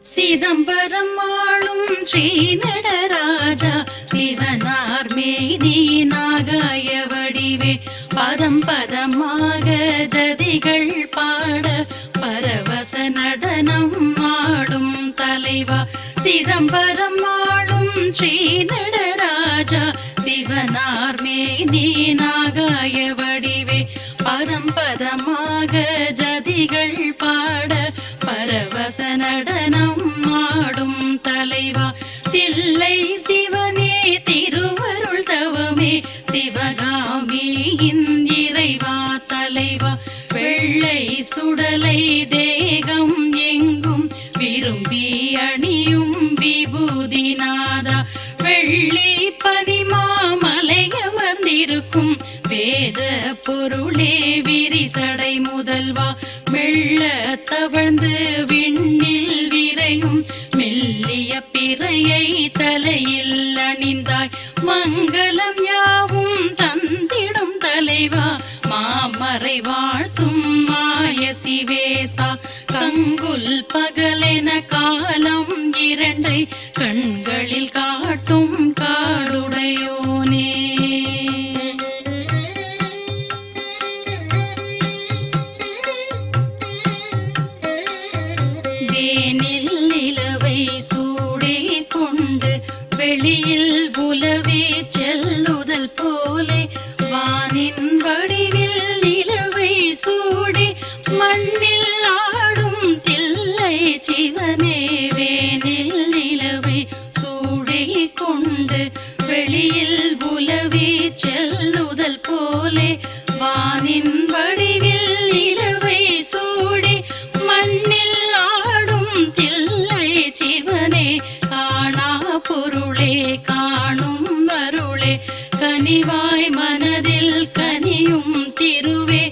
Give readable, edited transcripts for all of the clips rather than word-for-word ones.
சிதம்பரம் ஆளும் ஸ்ரீ நடராஜா சிவனார் மேனி நாகாய வடிவே பதம் பதமாக ஜதிகள் பாட பரவச நடனம் ஆடும் தலைவா. சிதம்பரம் ஆளும் ஸ்ரீ நடராஜா சிவனார் மேனி நாகாய வடிவே பதம் பதமாக ஜதிகள் பாட பரவச நடனம் ஆடும் தலைவா. தில்லை சிவனே திருவருள் தவமே சிவகாமியின் இறைவா தலைவா. வெள்ளை சுடலை தேகம் எங்கும் விரும்பி அணியும் விபூதிநாதா. வெள்ளி பனிமாமலையமர்ந்திருக்கும் வேத பொருளே விரிசடை முதல்வா. மெல்ல தவழ்ந்து விண்ணில் விரையும் மெல்லிய பிறையை தலையில் அணிந்தாய். மங்களம் யாவும் தந்திடும் தலைவா மாமறை வாழ்த்தும் மாய சிவேசா. கங்குல் பகலென காலம் இரண்டை கண்களில் காட்டும் காடுடையோனே. வேனில் நிலவை சூடே கொண்டு வெளியில் புலவே செல்லுதல் போலே வானின் வடிவில் நிலவை சூடி மண்ணில் ஆடும் தில்லை சிவனே. வேனில் நிலவை சூடே கொண்டு வெளியில் புலவே செல்லுதல் போலே வானின் வடிவில் நிலவை சூடி மண்ணில் ஆடும் தில்லை சிவனே. காணா பொருளே காணும் அருளே கனிவாய் மனதில் கனியும் திருவே.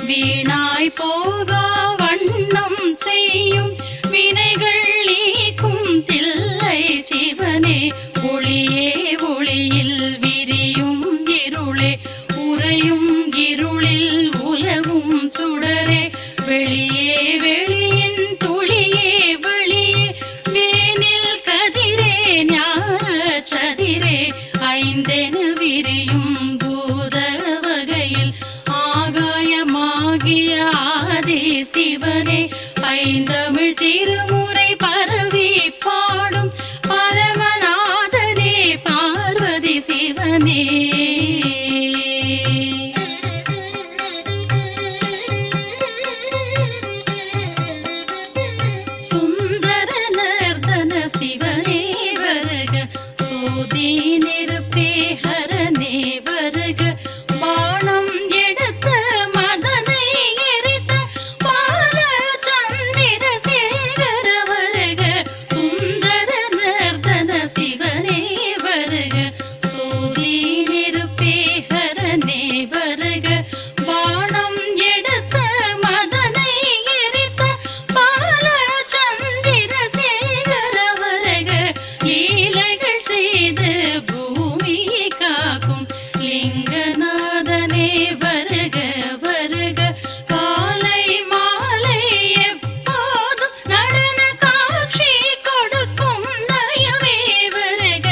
வீணாய் போகா வண்ணம் செய்யும் வினைகள் நீக்கும் தில்லை சிவனே. ஒளியே ஒளியில் விரியும் இருளே உறையும் இருளில் உலவும் சுடரே. வெளியே வெளியின் துளியே வெளியே வேனில் கதிரே ஞான சதிரே. ஐந்தென விரியும் பூத வகையில் ஆகாயமாகிய ஆதி சிவனே. ஐந்தமிழ் திருமுறை பரவி பாடும் பரமநாதனே பார்வதி சிவனே. சுந்தர நர்தன சிவனே வருக சோதி நெருப்பே ஹரனே வருக. பாணம் எடுத்த மதனை எரித்த பால சந்திர சேகர வருக. சுந்தர நர்தன சிவனே வருக சோதி நெருப்பே ஹரனே வருக. பாணம் எடுத்த மதனை எரித்த பால சந்திர சேகர வருக. லீலைகள் செய்து பூமியை காக்கும் லிங்கநாதனே வருக வருக. காலை மாலை எப்போதும் நடன காட்சி கொடுக்கும் நயமே வருக.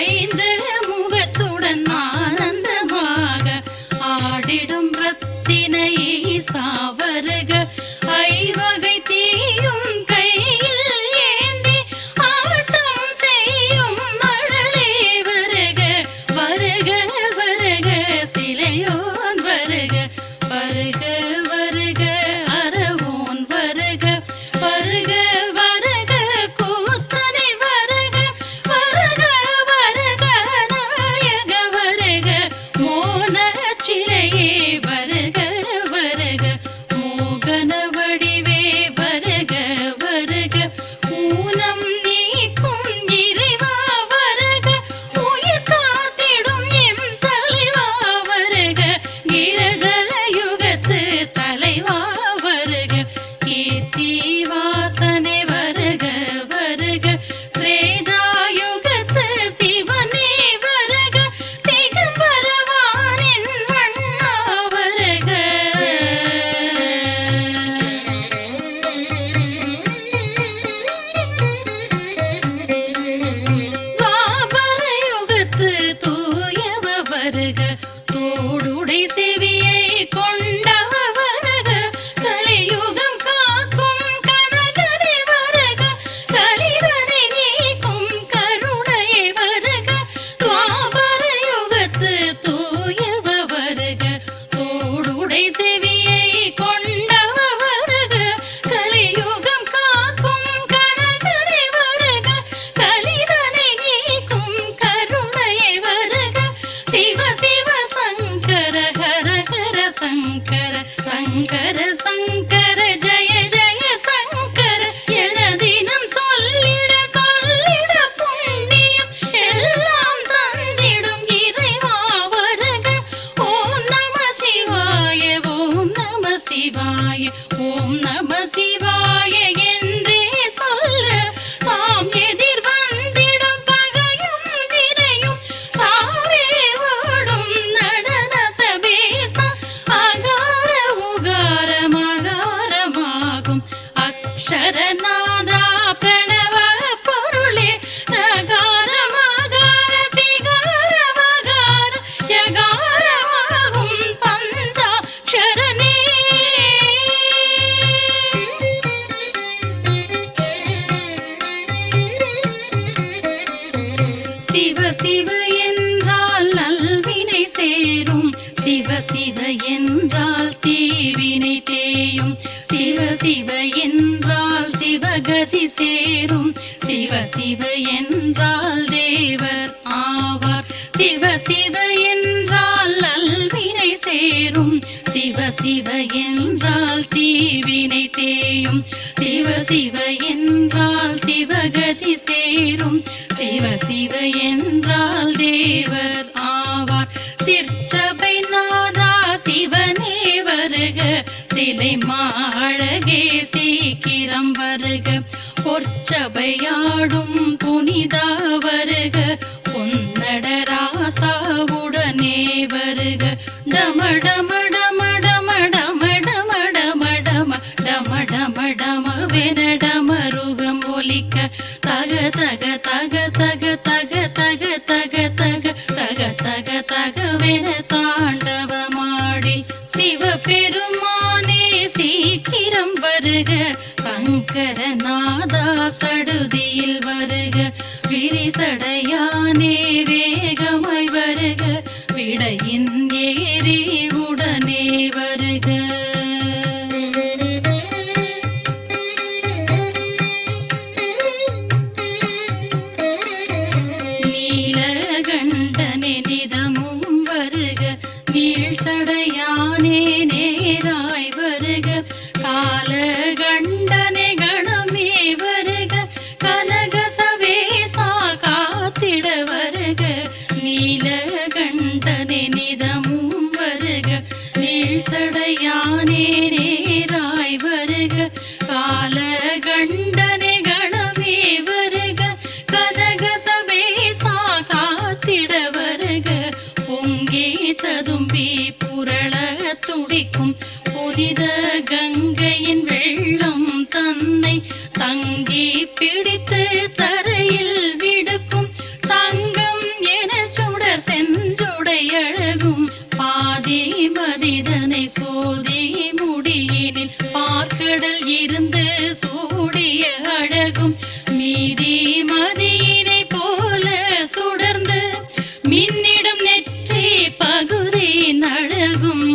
ஐந்து முகத்துடன் ஆனந்தமாக ஆடிடும் ரத்தின ஈசா வருக. ஐவகை தீயும் கையில் ஏந்தி ஆட்டம் செய்யும் மழலே வருக வருக வருக. சிலையோன் வருக வருக வருக அரவோன் வருக வருக வருக கூத்தனை வருக வருக வருக நாயக வருக மோனச்சிலையே வருக வருக மோகன வடிவே வருக வருக ஊனம் நீக்கும் இறைவா வருக உயிர் காத்திடும் எம் தலைவா வருக கிரகல யுகத்து தலைவா வருக கீர்த்தி வாசனை வருக வருக திரேதாயுகத்து சிவனே வருக திகம்பரவானின் வண்ணா வருக துவாபரயுகத்து தூயவ வருக தோடுடை செவியை கொண்டவ வருக கலியுகம் காக்கும் கனகனே வருக கலிதனை நீக்கும் கருணையை வருக துவாபரயுகத்து தூயவ வருக தோடுடை செவியை கொண்டவ வருக கலியுகம் காக்கும் கனகனே வருக கலிதனை நீக்கும் கருணையை வருக சிவ சிவ சங்கர ஹர ஹர சங்கர சங்கர சங்கர ஜய ஜய சங்கர எனதினம் சொல்லிட சொல்லிட புண்ணியம் எல்லாம் தந்திடும் இறைவா வருக ஓம் நம சிவாய ஓம் நம சிவாய ஓம் நம சிவாய என்றே சொல்ல தாம் எதிர் வந்திடும் பகையும் வினையும் தாரே ஓடும் நடன சபேசா அகார உகார மகாரமாகும் அக்ஷரநாதா பிரணவ பொருளே நகார மகார சிகார மகார யகாரமாகும் பஞ்சாக்ஷரனே சிவ சிவ என்றால் நல்வினை சேரும் சிவ சிவ என்றால் தீவினை தேயும் சிவ சிவ என்றால் சிவகதி சேரும் சிவ சிவ என்றால் தேவர் ஆவார் சிவ சிவ என்றால் நல்வினை சேரும் சிவ சிவ என்றால் தீவினை தேயும் சிவ சிவ என்றால் சிவகதி சேரும் சிவ சிவ என்றால் தேவர் ஆவார் சிற்சபை நாதா சிவனே வருக சிலை மாழகே சீக்கிரம் வருக பொற்சபையாடும் புனிதா வருக பொன்னடராசாவுடனே வருக டம டம டம டம டம டம டம டம டம டம டமவென டமருகம் ஒலிக்க தக தக தக தக தக தக தக தக தக தக தகவென தாண்டவமாடி சிவபெருமானே சீக்கிரம் வருக சங்கரநாதா சடுதியில் வருக விரிசடையானே வேகமாய் வருக விடையின் ஏறி உடனே வருக நீலகண்டனே நிதமும் வருக நீழ்சடையானே நேராய் வருக காலகண்டனே கணமே வருக கனக சவேசா காத்திட வருக நீலகண்டனே நிதமும் வருக நீழ்சடையானே நேராய் வருக காலகண்டனே கணமே வருக கனக சவேசா காத்திட வருக பொங்கே ததும்பி புரள துடிக்கும் புனித கங்கையின் வெள்ளம் தன்னை தங்கி பிடித்து தரையில் விடுக்கும் தங்கம் என சுடர் சென்றுடையழகும் பாதி மதிதனை சோதி முடியினில் பார்க்கடல் இருந்து சூடிய அழகும் மீதி மதியினை போல சுடர்ந்து மின்னிடும் நெற்றி பகுதி நழகும்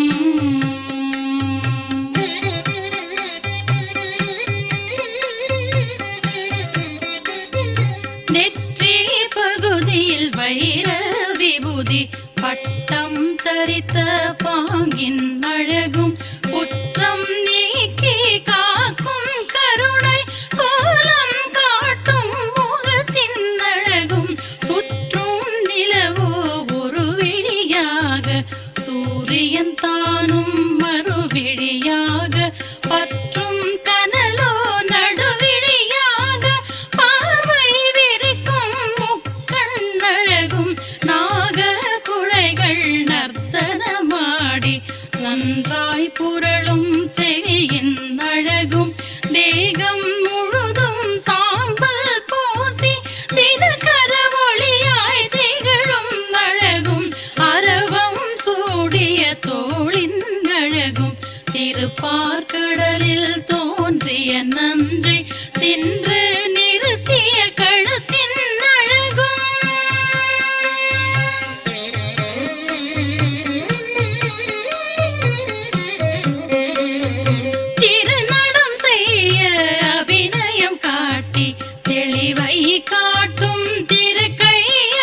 நன்றாய் புரளும் செவியின் அழகும் தேகம் முழுதும் சாம்பல் பூசி தினகர ஒளியாய் திகழும் அழகும் அரவம் சூடிய தோளின் அழகும் திருப்பார்கடலில் தோன்றிய நஞ்சை தின்று நிறுத்திய கழுத்தின் அழகும் திருநடம் செய்ய அபிநயம் காட்டி தெளிவை காட்டும் திருக்கை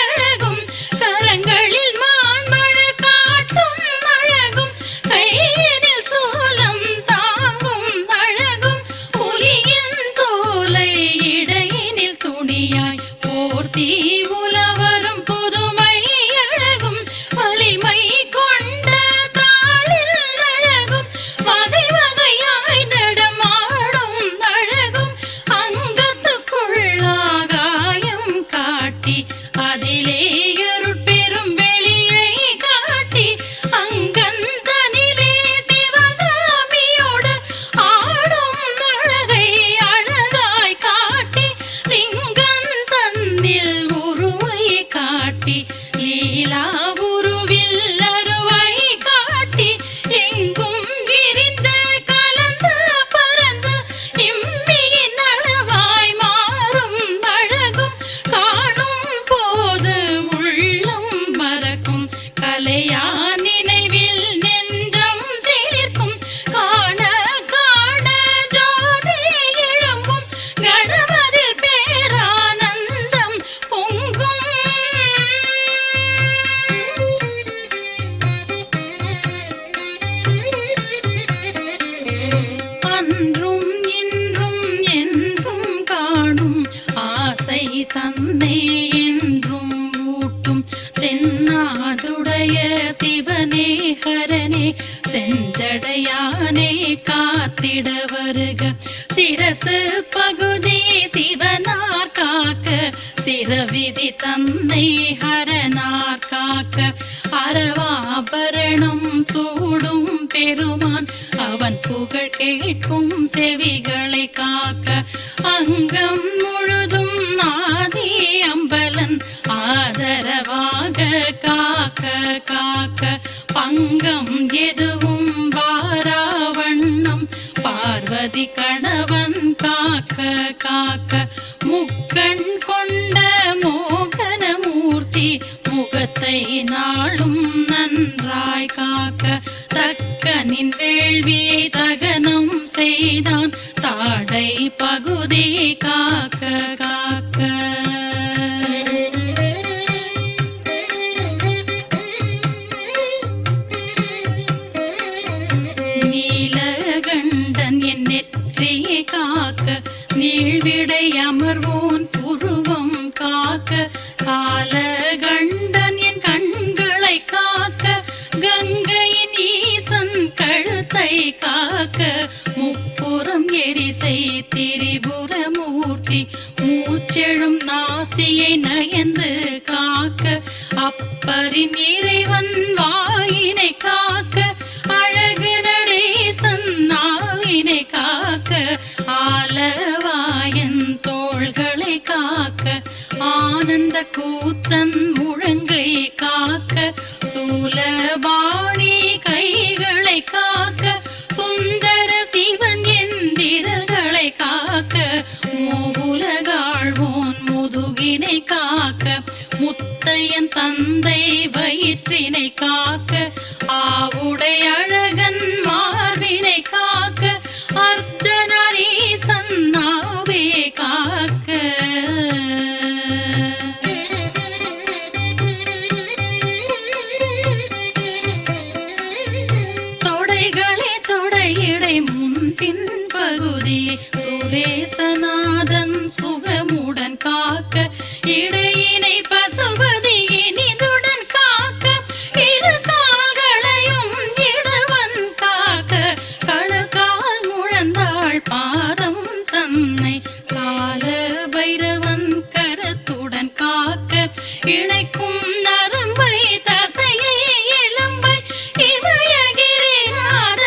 அழகும் கரங்களில் மான்மழ காட்டும் அழகும் கையினில் சூலம் தாங்கும் அழகும் புலியின் தோலை இடையினில் துணியாய் போர்த்தி உலவரும் புதுமை அழகும் வலிமை கொண்ட தாளில் அழகும் வகை வகையாய் நடமாடும் அழகும் அங்கத்துக்குள்ளாகாயம் காட்டி அதிலே அருட்பெரும் வெளியை காட்டி அங்கந்தனிலே சிவகாமியோடு ஆடும் அழகை அழகாய் காட்டி லிங்கன் தன்னில் உருவை காட்டி லீலா உருவில் அருவை காட்டி எங்கும் விரிந்த கலந்த பரந்த இம்மியின் அளவாய் மாறும் அழகும் காணும் போது உள்ளம் மறக்கும் கலையா நினைவில் நெஞ்சம் சீர்க்கும் காண காண ஜோதி எழும்பும் கணவரில் பேரானந்தம் பொங்கும் அன்றும் இன்றும் என்றும் காணும் ஆசை தன்னை என்றும் ஊட்டும் தென்னாதுடைய சிவனே ஹரனே செஞ்சடையானே காத்திட வருக சிரசு பகுதி சிவனார் காக்க சிரவிதி தன்னை ஹரனார் காக்க அரவாபரணம் சூடும் பெருமான் அவன் புகழ் கேட்கும் செவிகளை காக்க அங்கம் முழுதும் ஆதி அம்பலன் ஆதரவாக காக்க காக்க பங்கம் எதுவும் வாராவண்ணம் பார்வதி கணவன் காக்க காக்க முக்கண் கொண்ட மோகனமூர்த்தி முகத்தை நாளும் நன்றாய் காக்க தக்கனின் வேள்வியை தகனம் செய்தான் தாடை பகுதி காக்க காக்க நீலகண்டன் என் நெற்றியை காக்க நீழ்விடை அமர்வோன் புருவம் காக்க காலகண்டன் என் கண்களை காக்க கங்கையின் ஈசன் கழுத்தை காக்க முப்புறம் எரிசை திரிபுரமூர்த்தி மூச்செழும் நாசியை நயந்து காக்க அப்பரின் இறைவன் வாயினை காக்க அழகு நடேசன் நாவினை காக்க ஆலவாயன் தோள்களை காக்க ஆனந்த கூத்தன் முழங்கை காக்க சூலபாணி கைகளை காக்க சுந்தர சிவன் என் விரல்களை காக்க மூவுலகாழ்வோன் முதுகினை காக்க முத்தையன் தந்தை வயிற்றினை காக்க ஆவுடை அழகன் மார்பினை காக்க அர்த்தநரீசன் நாவே காக்க தொடைகளே தொடையிடை முன்பின் பகுதி சுரேசநாதன் சுகமுடன் காக்க இடையினை பசுபதி இனிதுடன் காக்க இரு கால்களையும் இடவன் காக்க கழுகால் முழந்தாள் பாதம் தன்னை கால பைரவன் கரத்துடன் காக்க இணைக்கும் நரம்பை தசையை இளம்பை இமயகிரி நார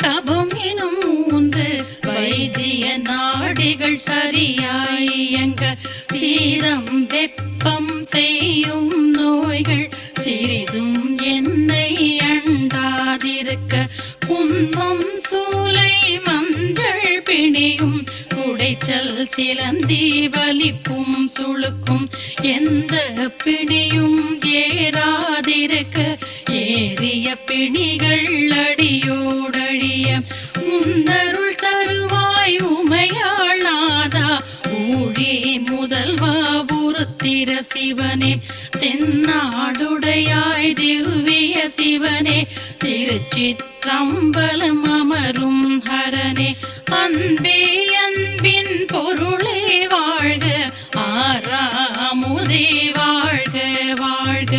கபம் எனும் 3 வைத்திய நாடிகள் சரியாய் இயங்க சீதம் வெப்பம் செய்யும் நோய்கள் சிறிதும் என்னை அண்டாதிருக்க கும்பம் சூலை மஞ்சள் பிணியும் குடைச்சல் சிலந்தி வலிப்பும் சுளுக்கும் எந்த பிணியும் ஏறாதிருக்க ஏறிய பிணிகள் அடியோடழிய முன்னருள் தருவாய் உமையாளாதா ஊழி முதல்வா உருத்திர சிவனே தென்னாடுடையாய் திவ்ய சிவனே திருச்சிற்றம்பலம் அமரும் ஹரனே அன்பே அன்பின் பொருளே வாழ்க ஆறாமுதே வாழ்க வாழ்க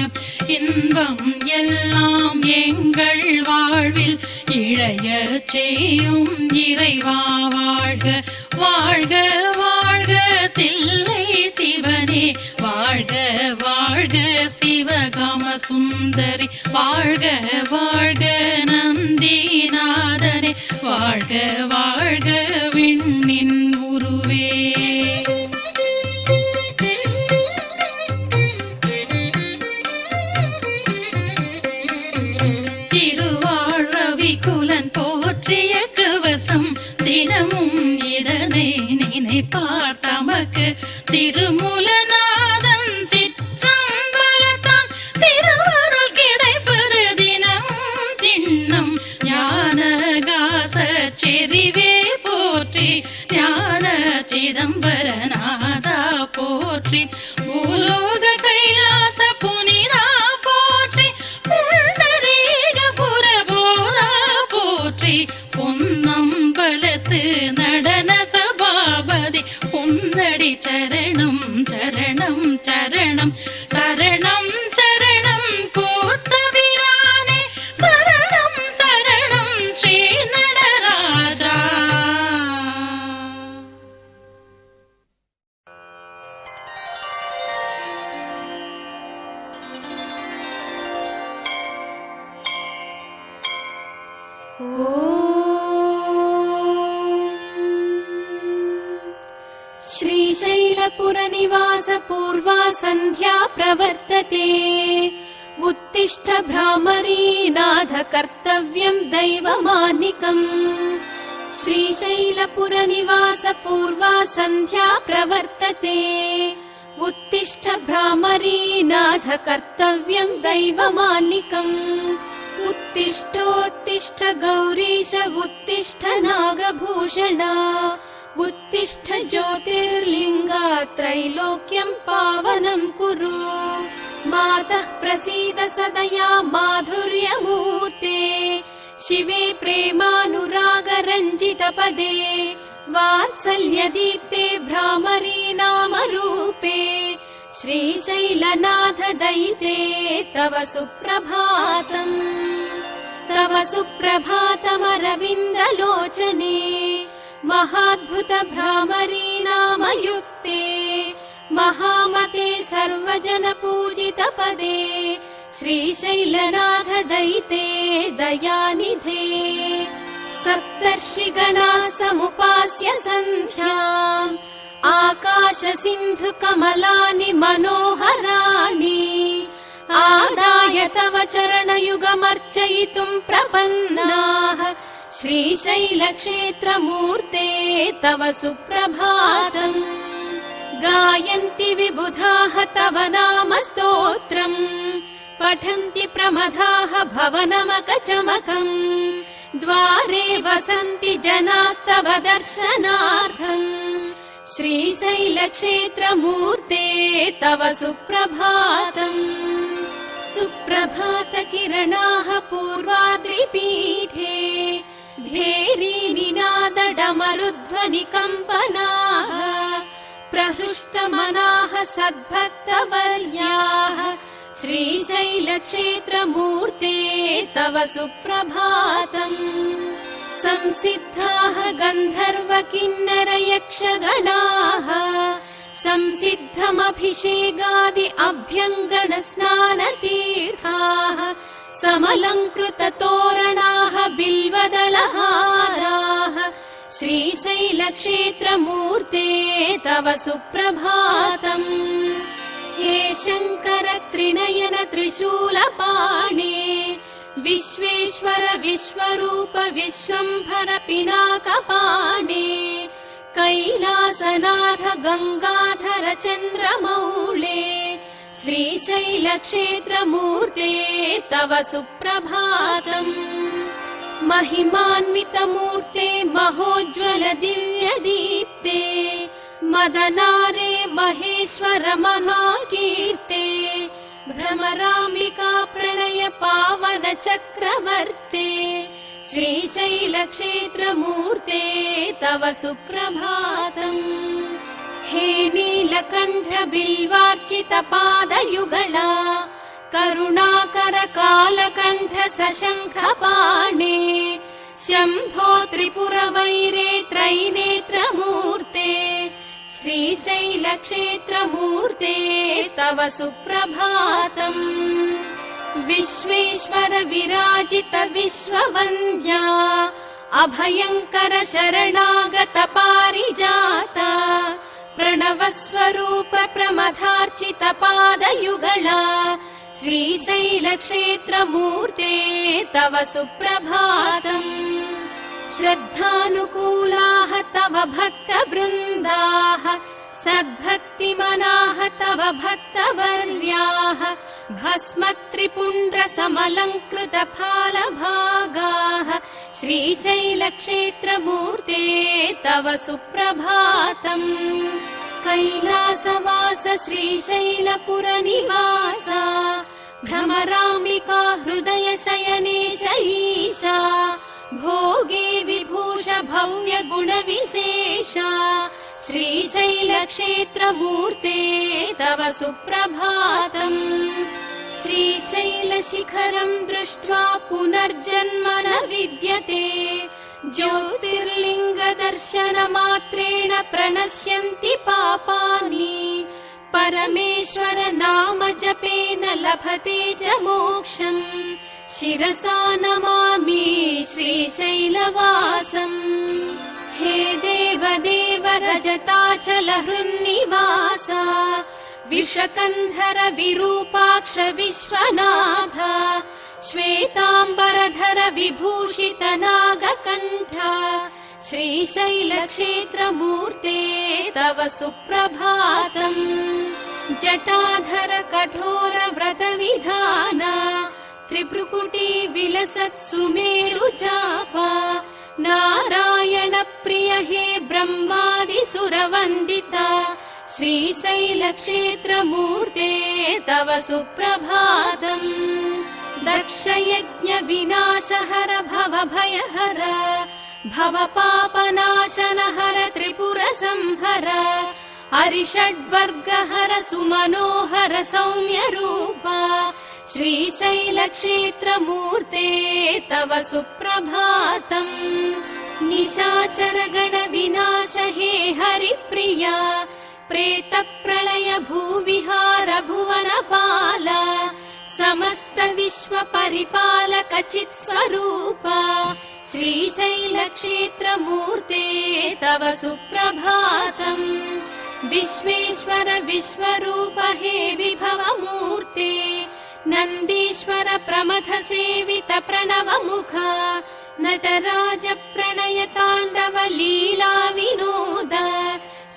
இன்பம் எல்லாம் எங்கள் வாழ்வில் இழைய செய்யும் இறைவா வாழ்க வாழ்க வாழ்க தில்லை சிவனே வாழ்க வாழ்க சிவகாம சுந்தரி வாழ்க வாழ்க நந்திநாதனே வாழ்க வாழ்க விண்ணின் உருவே. திருவாழவிக்குலன் போற்றிய கவசம் தினமும் இதனை நினைப்பார் தமக்கு திருமூலநாதன் சிற்றம்பலத்தான் திருவருள் கிடைப்பது தினமும் திண்ணம் ஞானகாச செறிவே போற்றி ஞான சிதம்பரநாதா போற்றி பூலோக கைலாச புனிதா போற்றி புண்டரீக புரபோதா போற்றி பொன்னம்பலத்து நடன சபாபதி பொன்னடி சரணம் சரணம் சரணம் சரணம் சரணம் கோத்தபிரானே சரணம் சரணம் ஸ்ரீ நடராஜா. श्रीशैलपुरनिवास पूर्वा सन्ध्या प्रवर्तते उत्तिष्ठ भ्रामरीनाथ कर्तव्यं दैवमानिकम् श्रीशैलपुरनिवास पूर्वा सन्ध्या प्रवर्तते उत्तिष्ठ भ्रामरीनाथ कर्तव्यं दैवमानिकम् उत्तिष्ठोत्तिष्ठ गौरीश उत्तिष्ठ नागभूषणा उत्तिष्ठ ज्योतिर्लिङ्गा त्रैलोक्यं पावनं कुरु मातः प्रसीद सदया माधुर्यमूर्ते शिवे प्रेमानुरागरञ्जितपदे वात्सल्यदीप्ते भ्रामरी नामरूपे श्रीशैलनाथ दयिते तव सुप्रभातम् तव सुप्रभातमरविन्दलोचने महाद्भुत भ्रामरी नामयुक्ते महामते सर्वजन पूजित पदे श्रीशैलनाथ दयिते दयानिधे सप्तर्षिगणाः समुपास्य सन्ध्याम् आकाश सिन्धु कमलानि मनोहराणि आदाय तव चरणयुगमर्चयितुम् प्रपन्नाः श्रीशैलक्षेत्रमूर्ते तव सुप्रभातम् गायन्ति विबुधाः तव नाम स्तोत्रम् पठन्ति प्रमदाः भवनमकचमकम् द्वारे वसन्ति जनास्तव दर्शनार्थम् श्रीशैलक्षेत्रमूर्ते तव सुप्रभातम् सुप्रभातकिरणाः पूर्वाद्रिपीठे भेरीनिनादडमरुध्वनिकम्पनाः प्रहृष्टमनाः सद्भक्तवर्याः श्रीशैलक्षेत्रमूर्ते तव सुप्रभातम् संसिद्धाः गन्धर्व किन्नर यक्षगणाः संसिद्धमभिषेकादि अभ्यङ्गन स्नानतीर्थाः समलङ्कृत तोरणाः बिल्वदलहाराः श्रीशैलक्षेत्रमूर्ते तव सुप्रभातम्। हे शङ्कर त्रिनयन त्रिशूलपाणे विश्वेश्वर विश्वरूप विश्वम्भर पिनाकपाणे कैलासनाथ गंगाधर चन्द्रमौळे श्रीशैलक्षेत्रमूर्ते तव सुप्रभातम्। महिमान्वितमूर्ते महोज्ज्वल दिव्यदीप्ते मदनारे महेश्वर महाकीर्ते भ्रमराम्बिका प्रणय पावन चक्रवर्ते श्रीशैलक्षेत्रमूर्ते तव सुप्रभातम्। हे नीलकण्ठ बिल्वार्चित पादयुगला करुणाकर कालकण्ठ सशङ्खपाणे शम्भो त्रिपुरवैरे त्रैनेत्रमूर्ते श्रीशैलक्षेत्रमूर्ते तव सुप्रभातम्। विश्वेश्वर विराजित विश्ववन्द्या अभयङ्कर शरणागत पारिजाता प्रणवस्वरूप प्रमथार्चित पादयुगला श्रीशैलक्षेत्रमूर्ते तव सुप्रभातम्। श्रद्धानुकूलाः तव भक्तवृन्दाः सद्भक्तिमनाः तव भक्तवर्याः भस्मत्रिपुण्ड्र समलङ्कृत फालभागाः श्रीशैलक्षेत्रमूर्ते तव सुप्रभातम्। कैलासवास श्रीशैलपुरनिवास भ्रमराम्बिका हृदय शयनेश ईशा भोगे विभूष भव्य गुणविशेष श्रीशैलक्षेत्रमूर्ते तव सुप्रभातम्। श्रीशैलशिखरम् दृष्ट्वा पुनर्जन्म न विद्यते ज्योतिर्लिङ्गदर्शनमात्रेण प्रणश्यन्ति पापानि परमेश्वर नाम जपेन लभते च मोक्षम् शिरसा नमामि श्रीशैलवासम्। हे देवदेव रजताचल हृन्निवास विषकन्धर विरूपाक्ष विश्वनाथ श्वेताम्बरधर विभूषित नागकण्ठ श्रीशैलक्षेत्रमूर्ते तव सुप्रभातम्। जटाधर कठोर व्रत विधान त्रिभ्रुकुटी विलसत् सुमेरु चापा नारायण प्रिय हे ब्रह्मादिसुरवन्दिता श्रीशैलक्षेत्रमूर्ते तव सुप्रभातम्। दक्षयज्ञ विनाशहर भवभयहर भवपापनाशनहर त्रिपुर संहर अरिषड्वर्गहर सुमनोहर सौम्य रूप श्रीशैलक्षेत्रमूर्ते तव सुप्रभातम्। निशाचर गण विनाश हे हरिप्रिया प्रेत प्रलय भूविहार भुवनपाल समस्त विश्व परिपालक चित् स्वरूप श्रीशैलक्षेत्रमूर्ते तव सुप्रभातम्। विश्वेश्वर विश्वरूप हे विभवमूर्ते नन्दीश्वर प्रमथ सेवित प्रणव मुख नटराज प्रणय ताण्डव लीला विनोद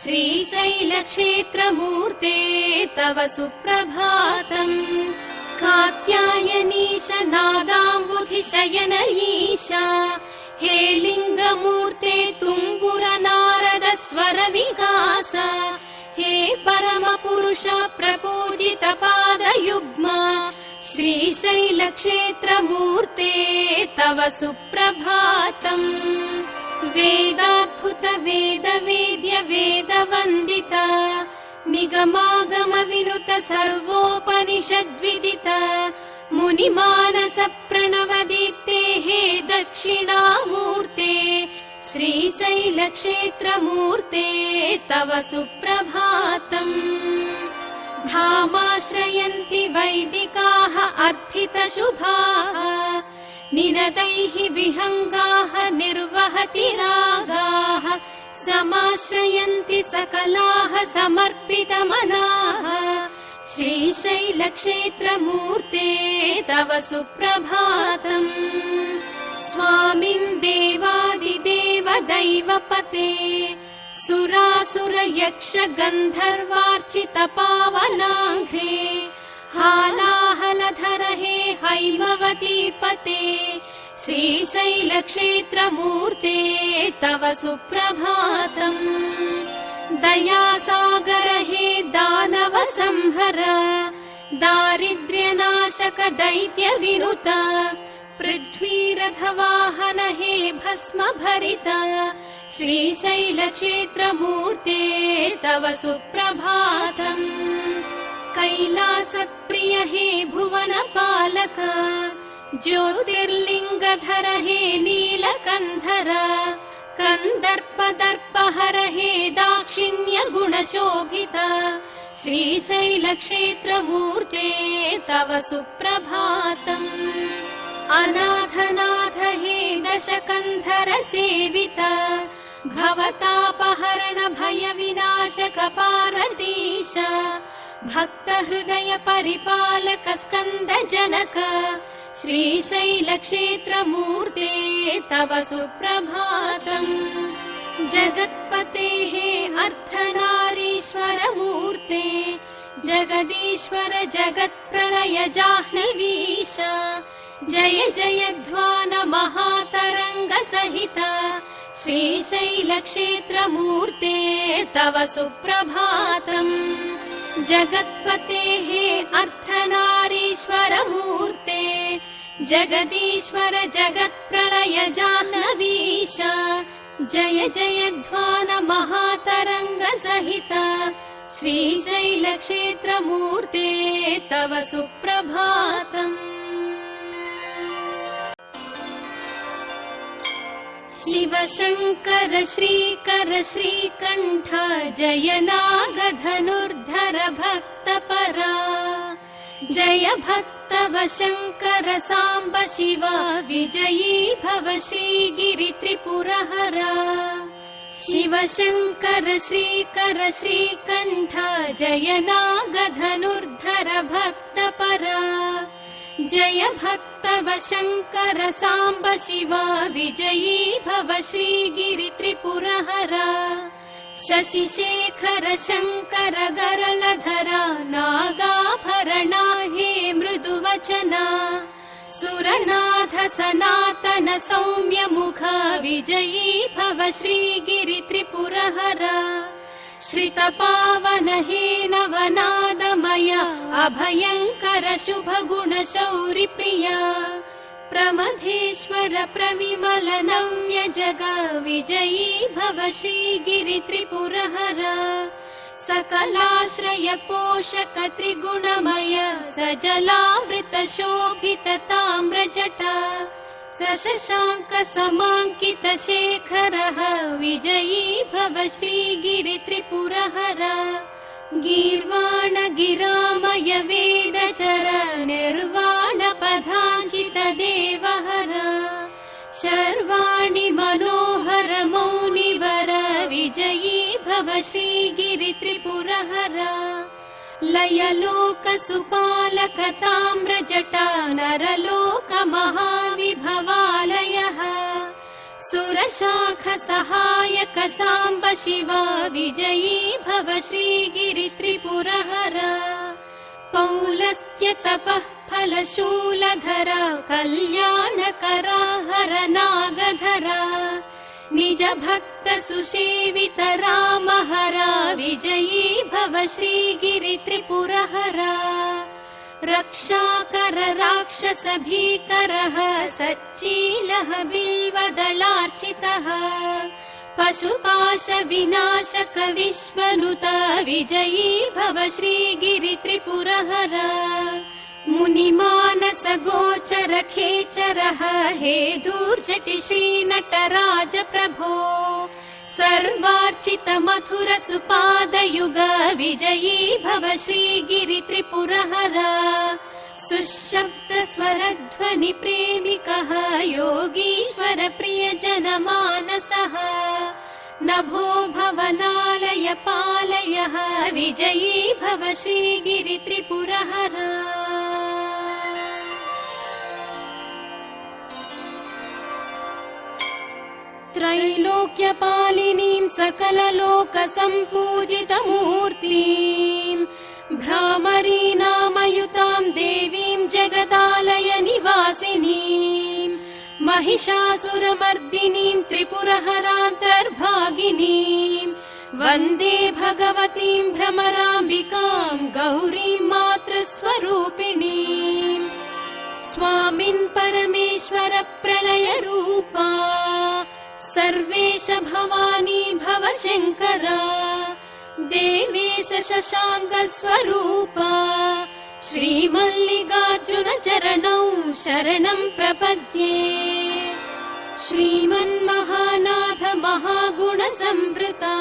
श्रीशैलक्षेत्रमूर्ते तव सुप्रभातम्। कात्यायनीश नादाम्बुधि शयन ईशा हे लिङ्गमूर्ते तुम्बुर नारद स्वर विकास हे परम पुरुष प्रपूजित पादयुग्म श्रीशैलक्षेत्रमूर्ते तव सुप्रभातम्। वेदाद्भुत वेद वेद्य वेदवन्दित निगमागम विनुत सर्वोपनिषद्विदित मुनिमानस प्रणव दीप्ते हे दक्षिणामूर्ते श्रीशैलक्षेत्रमूर्ते तव सुप्रभातम्। धामाश्रयन्ति वैदिकाः अर्थितशुभाः निनदैः विहङ्गाः निर्वहति रागाः समाश्रयन्ति सकलाः समर्पितमनाः श्रीशैलक्षेत्रमूर्ते तव सुप्रभातम् स्वामिन् देवादिदेव दैवपते सुरासुरयक्ष गन्धर्वार्चित पावनाङ्घ्रे हालाहलधर हे हैमवतीपते श्रीशैलक्षेत्रमूर्ते तव सुप्रभातम् दयासागर हे दानव संहर दारिद्र्यनाशक दैत्यविनुत पृथ्वीरथवाहन हे भस्म भरित श्रीशैलक्षेत्रमूर्ते तव सुप्रभातम् कैलासप्रिय हे भुवनपालक ज्योतिर्लिङ्गधर हे नीलकन्धर कन्दर्पदर्पहर हे दाक्षिण्य गुणशोभित श्रीशैलक्षेत्रमूर्ते तव सुप्रभातम् अनाथनाथ हे दशकन्धर सेवित भवतापहरण भय विनाशक पार्वतीश भक्त हृदय परिपालक स्कन्द जनक श्रीशैलक्षेत्रमूर्ते तव सुप्रभातम् जगत्पते हे अर्धनारीश्वर मूर्ते जगदीश्वर जगत्प्रलय जाह्नवीश जय जयध्वान महातरङ्ग सहित श्रीशैलक्षेत्रमूर्ते तव सुप्रभातम् जगत्पते हे अर्धनारीश्वर मूर्ते जगदीश्वर जगत्प्रलय जाह्नवीश जय जयध्वान महातरङ्ग सहित श्रीशैलक्षेत्रमूर्ते तव सुप्रभातम् शिव शङ्कर श्रीकर श्रीकण्ठ जय नागधनुर्धर भक्तपरा जय भक्तव शङ्कर साम्ब शिव विजयी भव श्रीगिरि त्रिपुरहर शिव शङ्कर श्रीकर श्रीकण्ठ जय नागधनुर्धर भक्तपरा जय भक्तव शङ्कर साम्ब शिव विजयी भव श्रीगिरि त्रिपुरहर शशिशेखर शङ्कर गरलधर नागाभरणा हे मृदुवचना सुरनाथ सनातन सौम्य मुख विजयी भव श्रीगिरि त्रिपुरहर श्रित पावन हे नवनादमय अभयङ्कर शुभ गुण शौरि प्रिया प्रमथेश्वर प्रविमल नव्य जग विजयी भव श्रीगिरि त्रिपुरहर सकलाश्रय पोषक त्रिगुणमय सजलावृत शोभित ताम्रजटा सशशाङ्क समाङ्कित शेखरः विजयी भव श्रीगिरि त्रिपुरहर गीर्वाण गिरामय वेदचर निर्वाण पदाञ्चित देवहर शर्वाणि मनोहर मौनिवर विजयी भव श्रीगिरि त्रिपुरहर लयलोक सुपालक ताम्रजटा नरलोक महाविभवालयः सुरशाख सहायक साम्ब शिव विजयी भव श्रीगिरि त्रिपुरहर पौलस्त्य तपः फलशूलधर कल्याणकरा हर नागधर निज भक्त सुसेवित राम हर विजयी भव श्रीगिरि त्रिपुरहर रक्षाकर राक्षस भीकरः सच्चीलः बिल्वदलार्चितः पशुपाश विनाशक विश्वनुत विजयी भव श्रीगिरि त्रिपुरहर मुनिमानस गोचर खेचरः हे धूर्जटि श्रीनटराज प्रभो सर्वार्चित मथुर सुपादयुग विजयी भव श्रीगिरि त्रिपुरहर सुशब्द स्वरध्वनि प्रेमिकः योगीश्वर प्रिय जनमानसः नभो भवनालय पालयः विजयी भव श्रीगिरित्रिपुरहरा। त्रैलोक्यपालिनीं सकललोकसम्पूजितमूर्तिं भ्रामरीनामयुतां देवीं जगदालय निवासिनीं महिषासुरमर्दिनीं त्रिपुरहरान्तर्भागिनीं वन्दे भगवतीं भ्रमराम्बिकां गौरीं मातृस्वरूपिणीं। स्वामिन् परमेश्वर प्रलयरूपा सर्वेश भवानी भवशङ्करा देवेश शशाङ्कस्वरूपा श्रीमल्लिकार्जुन चरणौ शरणं प्रपद्ये। श्रीमन्महानाथ महागुणसंवृता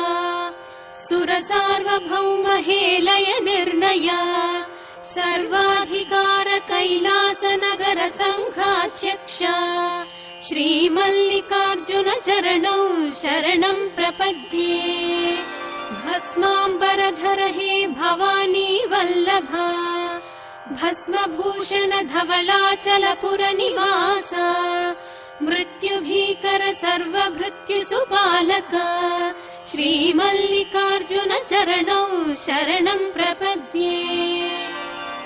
सुरसार्वभौम हेलय निर्णया सर्वाधिकार कैलासनगर संघाध्यक्षा श्रीमल्लिकार्जुन चरणौ शरणं प्रपद्ये। भस्माम्बरधर हे भवानी वल्लभा भस्मभूषण धवलाचलपुर निवास मृत्युभीकर सर्वभृत्युसुपालक श्रीमल्लिकार्जुन चरणौ शरणं प्रपद्ये।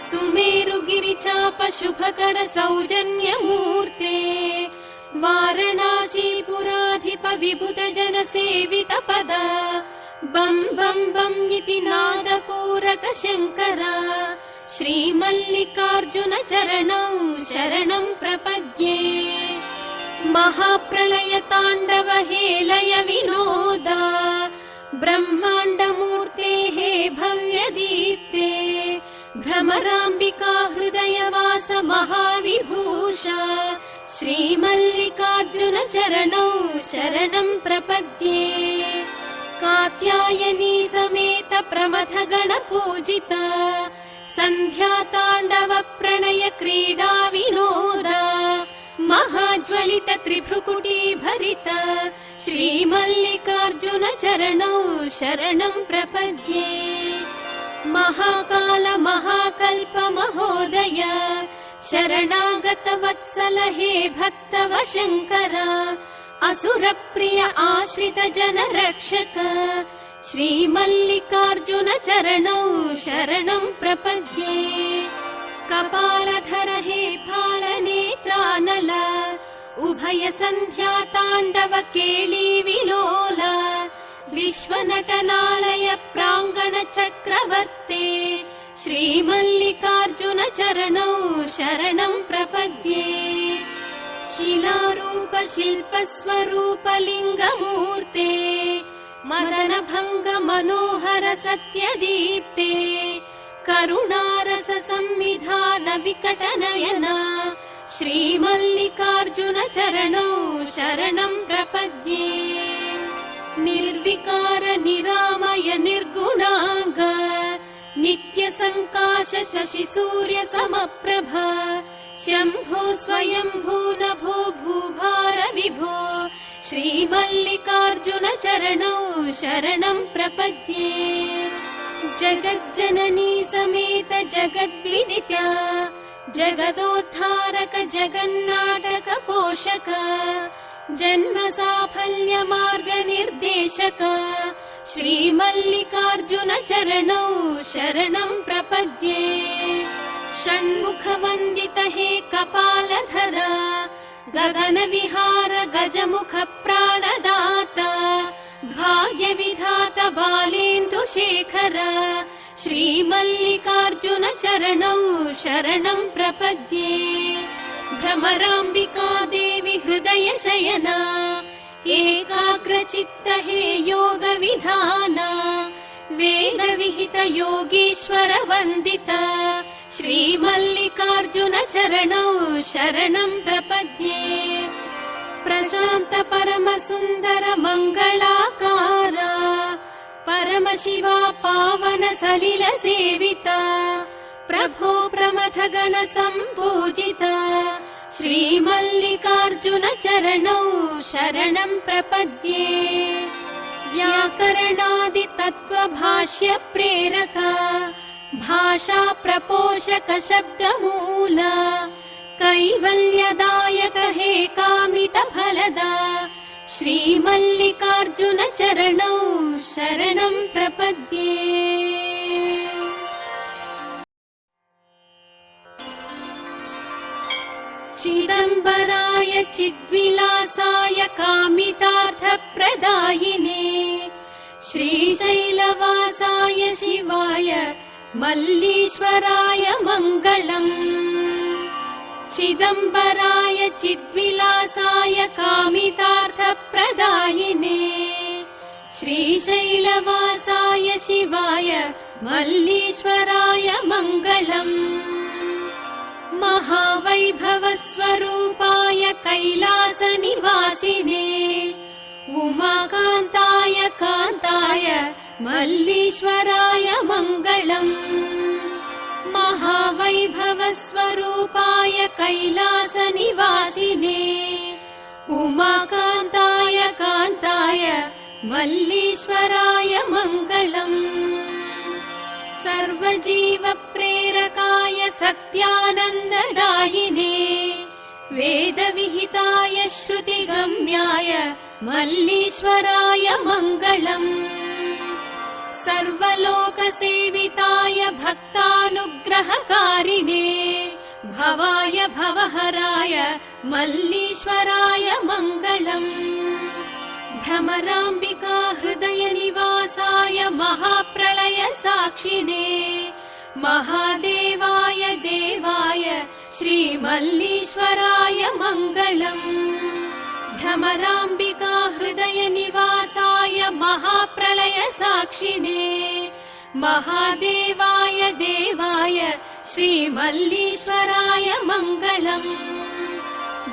सुमेरुगिरिचाप शुभकर सौजन्यमूर्ते वारणासीपुराधिप विबुध जन सेवित पद बं बं बं इति नादपूरक शङ्करा श्रीमल्लिकार्जुन चरणौ शरणं प्रपद्ये। महाप्रलय ताण्डव हेलय विनोदा ब्रह्माण्डमूर्ते हे भव्यदीप्ते भ्रमराम्बिका हृदयवास महाविभूषा श्रीमल्लिकार्जुन चरणौ शरणं प्रपद्ये। कात्यायनी समेत प्रमथ गण पूजिता सन्ध्या ताण्डव प्रणय क्रीडा विनोदा महाज्वलित त्रिभ्रुकुटी भरित श्रीमल्लिकार्जुन चरणौ शरणं प्रपद्ये। महाकाल महाकल्प महोदय शरणागत वत्सल हे भक्तव शङ्करा असुरप्रिय आश्रित जन रक्षक श्रीमल्लिकार्जुन चरणौ शरणं प्रपद्ये। कपालधर हे फालनेत्रानल उभय सन्ध्या ताण्डव केळी विलोल विश्वनटनालय प्राङ्गण चक्रवर्ते श्रीमल्लिकार्जुन चरणौ शरणं प्रपद्ये। शिलारूप शिल्प स्वरूप लिङ्गमूर्ते मदनभङ्ग मनोहर सत्यदीप्ते करुणारस संविधान विकट नयना श्रीमल्लिकार्जुन चरणौ शरणं प्रपद्ये। निर्विकार निरामय निर्गुणांग नित्य संकाश शशि सूर्य समप्रभा शंभो स्वयंभू नभो भूभार विभो श्रीमल्लिकार्जुन चरणौ शरणं प्रपद्ये। जगज्जननी समेत जगद्विदिता जगदोद्धारक जगन्नाटक पोषक जन्म साफल्य मार्ग निर्देशक श्रीमल्लिकार्जुन चरणौ शरणं प्रपद्ये। षण्मुख वन्दित हे कपालधर गगन विहार गजमुख प्राणदाता भाग्य विधात बालेन्दु शेखर श्रीमल्लिकार्जुन चरणौ शरणं प्रपद्ये। भ्रमराम्बिका देवी हृदय शयना एकाग्रचित्त हे योग विधान वेद विहित योगीश्वर वन्दित श्रीमल्लिकार्जुन चरणौ शरणं प्रपद्ये। प्रशान्त परम सुन्दर मङ्गलाकारा परम शिवा पावन सलिल सेविता प्रभो प्रमथ गण सम्पूजिता श्रीमल्लिकार्जुन चरणौ शरणं प्रपद्ये। व्याकरणादि तत्त्वभाष्य प्रेरक भाषा प्रपोषक शब्दमूल कैवल्यदायक हे कामित फलद श्रीमल्लिकार्जुन चरणौ शरणं प्रपद्ये। चिदंबराय चिद्विलासाय कामितार्थप्रदायिने श्रीशैलवासाय शिवाय मल्लीश्वराय मङ्गलम्। चिदंबराय चिद्विलासाय कामितार्थप्रदायिने श्रीशैलवासाय शिवाय मल्लीश्वराय मङ्गलम्। महावैभवस्वरूपाय कैलासनिवासिने उमाकान्ताय कान्ताय मल्लीश्वराय मङ्गलम्। महावैभवस्वरूपाय कैलासनिवासिने उमाकान्ताय कान्ताय मल्लीश्वराय मङ्गलम्। सर्वजीवप्रेरकाय सत्यानन्ददायिने वेदविहिताय श्रुतिगम्याय मल्लीश्वराय मङ्गलम्। सर्वलोकसेविताय भक्तानुग्रहकारिणे भवाय भवहराय मल्लीश्वराय मङ्गलम्। भ्रमराम्बिका हृदयनिवासाय महाप्रलय साक्षिणे महादेवाय देवाय श्रीमल्लीश्वराय मङ्गलम्। भ्रमराम्बिका हृदयनिवासाय महाप्रलय साक्षिणे महादेवाय देवाय श्रीमल्लीश्वराय मङ्गलम्।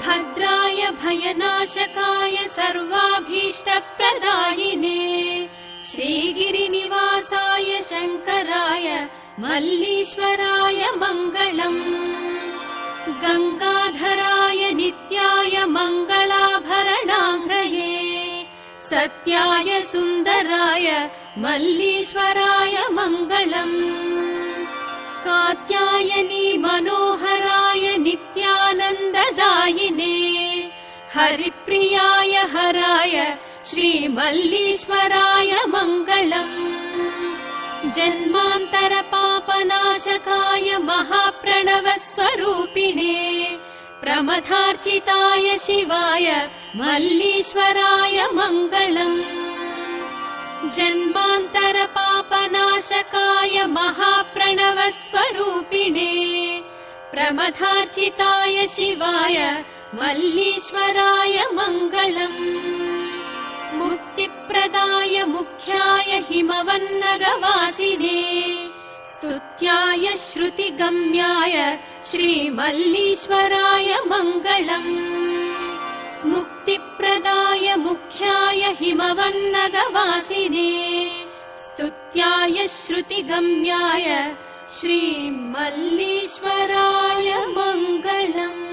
भद्राय भयनाशकाय सर्वाभीष्टप्रदायिने श्रीगिरिनिवासाय शङ्कराय मल्लीश्वराय मङ्गलम्। गङ्गाधराय नित्याय मङ्गलाभरणाङ्घ्रये सत्याय सुन्दराय मल्लीश्वराय मङ्गलम्। कात्यायनी मनोहराय नित्यानन्ददायिने हरिप्रियाय हराय श्रीमल्लीश्वराय मङ्गलम्। जन्मान्तरपापनाशकाय महाप्रणवस्वरूपिणे प्रमथार्चिताय शिवाय मल्लीश्वराय मङ्गलम्। जन्मान्तरपापनाशकाय महाप्रणवस्वरूपिणे प्रमथार्चिताय शिवाय मल्लीश्वराय मङ्गलम्। मुक्तिप्रदाय मुख्याय हिमवन्नगवासिने स्तुत्याय श्रुतिगम्याय श्रीमल्लीश्वराय मङ्गलम्। मुक्तिप्रदाय मुख्याय हिमवन्नगवासिने स्तुत्याय श्रुतिगम्याय श्रीमल्लीश्वराय मङ्गलम्।